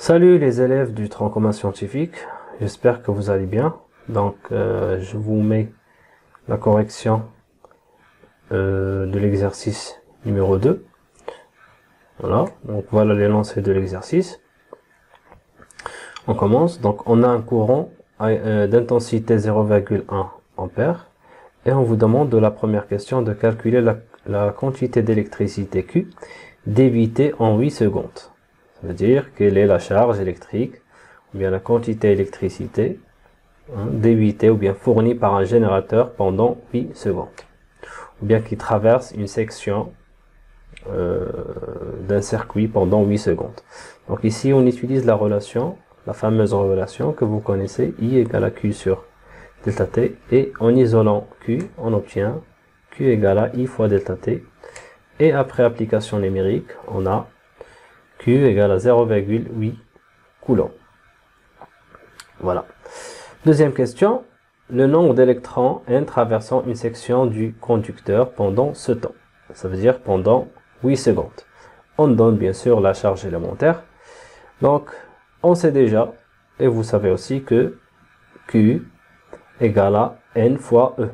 Salut les élèves du tronc commun scientifique, j'espère que vous allez bien. Donc je vous mets la correction de l'exercice numéro 2. Voilà, donc voilà l'énoncé de l'exercice. On commence, donc on a un courant d'intensité 0,1 ampère et on vous demande de la première question de calculer la quantité d'électricité Q débitée en 8 secondes. Ça veut dire quelle est la charge électrique, ou bien la quantité d'électricité débitée ou bien fournie par un générateur pendant 8 secondes. Ou bien qui traverse une section d'un circuit pendant 8 secondes. Donc ici on utilise la relation, la fameuse relation que vous connaissez, I égale à Q sur delta T, et en isolant Q, on obtient Q égale à I fois delta T, et après application numérique, on a Q égale à 0,8 coulombs. Voilà. Deuxième question, le nombre d'électrons N traversant une section du conducteur pendant ce temps. Ça veut dire pendant 8 secondes. On donne bien sûr la charge élémentaire. Donc, on sait déjà, et vous savez aussi que Q égale à N fois E.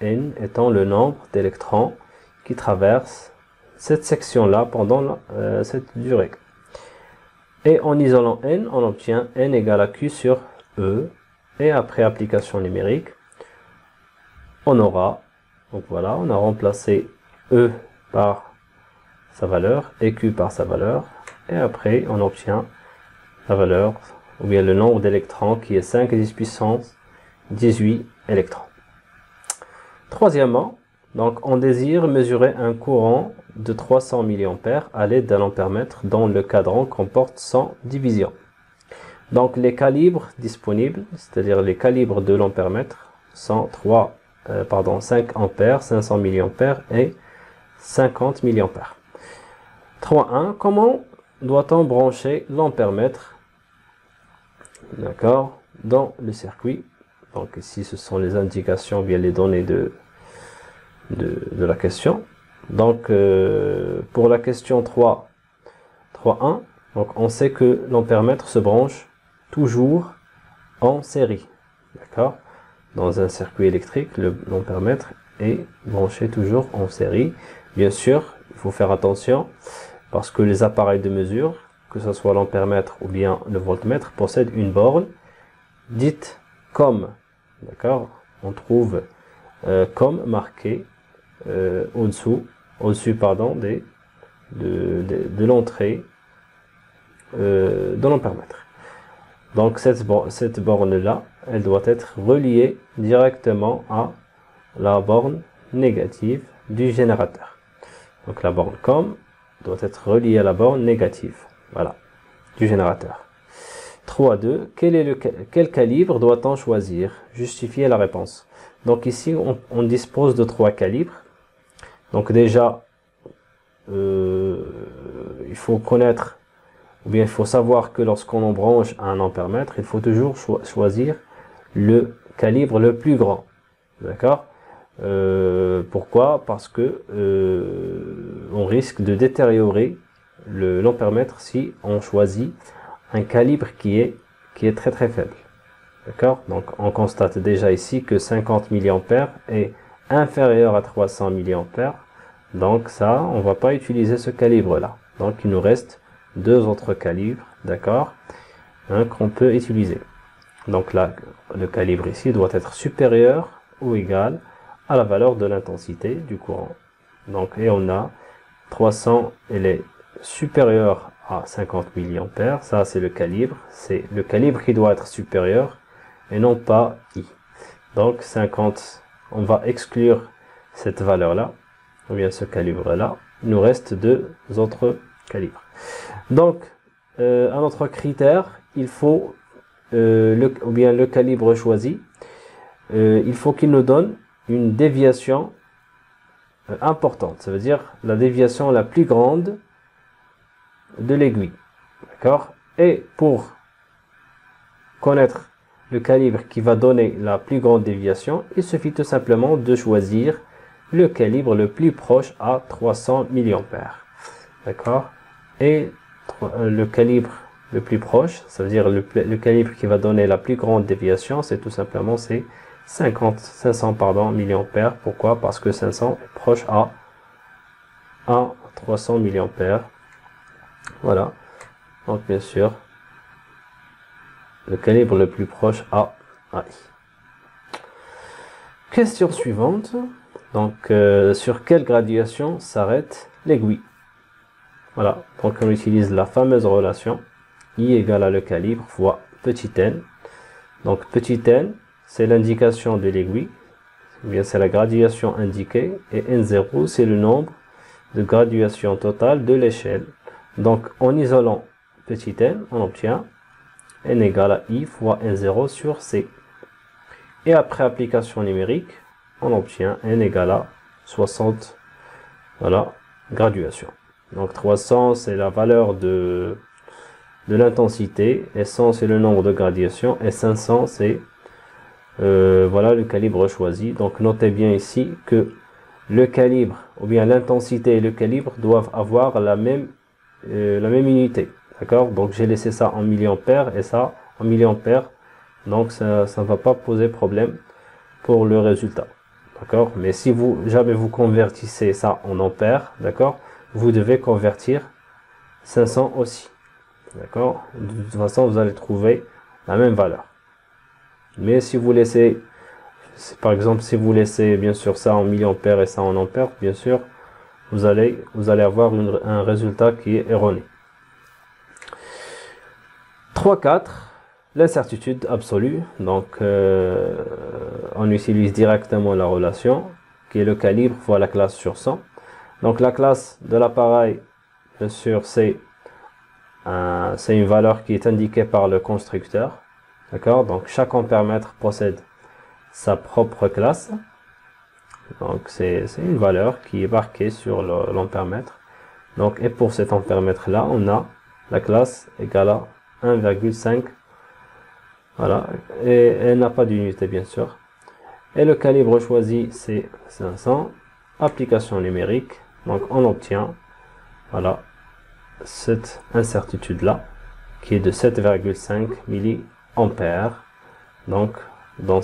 N étant le nombre d'électrons qui traversent cette section-là pendant cette durée. Et en isolant N, on obtient N égale à Q sur E. Et après application numérique, on aura, donc voilà, on a remplacé E par sa valeur et Q par sa valeur. Et après, on obtient la valeur, ou bien le nombre d'électrons qui est 5 à 10 puissance 18 électrons. Troisièmement, donc on désire mesurer un courant de 300 mA à l'aide d'un ampèremètre dont le cadran comporte 100 divisions. Donc les calibres disponibles, c'est-à-dire les calibres de l'ampèremètre, sont 5 ampères, 500 mA et 50 mA. 3.1. Comment doit-on brancher l'ampèremètre, d'accord, dans le circuit? Donc ici ce sont les indications, bien les données de la question. Donc pour la question 3.1, donc on sait que l'ampèremètre se branche toujours en série, d'accord. Dans un circuit électrique, l'ampèremètre est branché toujours en série. Bien sûr, il faut faire attention parce que les appareils de mesure, que ce soit l'ampèremètre ou bien le voltmètre, possèdent une borne dite COM, d'accord. On trouve COM marqué au-dessus de l'entrée de l'ampèremètre. Donc cette borne-là, elle doit être reliée directement à la borne négative du générateur. Donc la borne COM doit être reliée à la borne négative, voilà, du générateur. 3.2. Quel calibre doit-on choisir? Justifier la réponse. Donc ici, on dispose de 3 calibres. Donc déjà, il faut connaître, ou bien il faut savoir que lorsqu'on branche un ampèremètre, il faut toujours choisir le calibre le plus grand. D'accord? Pourquoi? Parce que on risque de détériorer l'ampèremètre si on choisit un calibre qui est très très faible. D'accord? Donc on constate déjà ici que 50 mA est inférieur à 300 mA. Donc ça, on va pas utiliser ce calibre-là. Donc il nous reste 2 autres calibres, d'accord, qu'on peut utiliser. Donc là, le calibre ici doit être supérieur ou égal à la valeur de l'intensité du courant. Donc, et on a 300, elle est supérieure à 50 mA. Ça, c'est le calibre qui doit être supérieur et non pas I. Donc 50, on va exclure cette valeur-là, ou bien ce calibre-là. Il nous reste 2 autres calibres. Donc, un autre critère, il faut, ou bien le calibre choisi, il faut qu'il nous donne une déviation importante. Ça veut dire la déviation la plus grande de l'aiguille. D'accord? Et pour connaître le calibre qui va donner la plus grande déviation, il suffit tout simplement de choisir le calibre le plus proche à 300 mA. D'accord? Et le calibre le plus proche, ça veut dire le calibre qui va donner la plus grande déviation, c'est tout simplement c'est 500 milliampères. Pourquoi? Parce que 500 est proche à 300 milliampères. Voilà. Donc bien sûr, le calibre le plus proche à AI. Question suivante. Donc sur quelle graduation s'arrête l'aiguille? Voilà. Donc on utilise la fameuse relation I égale à le calibre fois petit n. Donc petit n, c'est l'indication de l'aiguille, bien c'est la graduation indiquée, et n0 c'est le nombre de graduation totale de l'échelle. Donc en isolant petit n, on obtient n égale à i fois n0 sur c. Et après application numérique, on obtient n égale à 60, voilà, graduation. Donc 300 c'est la valeur de l'intensité, et 100 c'est le nombre de gradations, et 500 c'est voilà le calibre choisi. Donc notez bien ici que le calibre, ou bien l'intensité et le calibre doivent avoir la même unité. D'accord? Donc j'ai laissé ça en milliampères et ça en milliampères. Donc ça ne va pas poser problème pour le résultat. D'accord? Mais si jamais vous convertissez ça en ampères, d'accord, vous devez convertir 500 aussi. D'accord? De toute façon, vous allez trouver la même valeur. Mais si vous laissez, par exemple, si vous laissez bien sûr ça en milliampères et ça en ampères, bien sûr, vous allez avoir un résultat qui est erroné. 3.4, l'incertitude absolue. Donc, on utilise directement la relation qui est le calibre fois la classe sur 100. Donc, la classe de l'appareil, bien sûr, c'est une valeur qui est indiquée par le constructeur. D'accord? Donc, chaque ampère-mètre possède sa propre classe. Donc, c'est une valeur qui est marquée sur l'ampère-mètre. Donc, et pour cet ampère-mètre-là, on a la classe égale à 1,5. Voilà. Et elle n'a pas d'unité, bien sûr. Et le calibre choisi, c'est 500. Application numérique. Donc, on obtient, voilà, cette incertitude-là, qui est de 7,5 milliampères. Donc, dans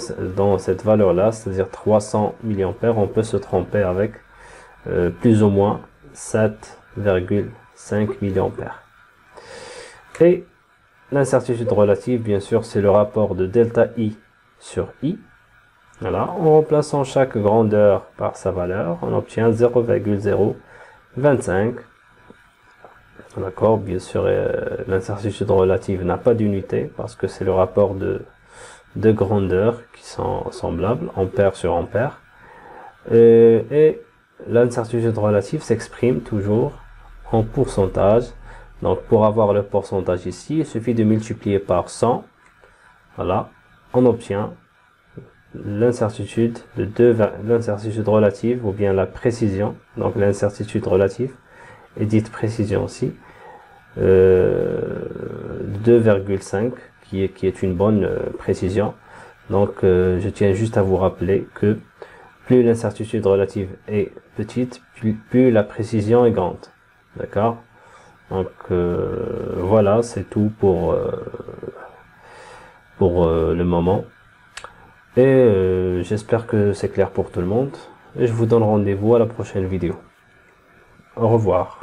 cette valeur-là, c'est-à-dire 300 milliampères, on peut se tromper avec plus ou moins 7,5 milliampères. Et l'incertitude relative, bien sûr, c'est le rapport de delta I sur I. Voilà, en remplaçant chaque grandeur par sa valeur, on obtient 0,025. D'accord, bien sûr, l'incertitude relative n'a pas d'unité parce que c'est le rapport de grandeurs qui sont semblables, ampère sur ampère. Et l'incertitude relative s'exprime toujours en pourcentage. Donc pour avoir le pourcentage ici, il suffit de multiplier par 100. Voilà, on obtient l'incertitude l'incertitude relative, ou bien la précision. Donc l'incertitude relative est dite précision aussi, 2,5 qui est une bonne précision. Donc je tiens juste à vous rappeler que plus l'incertitude relative est petite, plus la précision est grande. D'accord? Donc voilà, c'est tout pour le moment. Et j'espère que c'est clair pour tout le monde. Et je vous donne rendez-vous à la prochaine vidéo. Au revoir.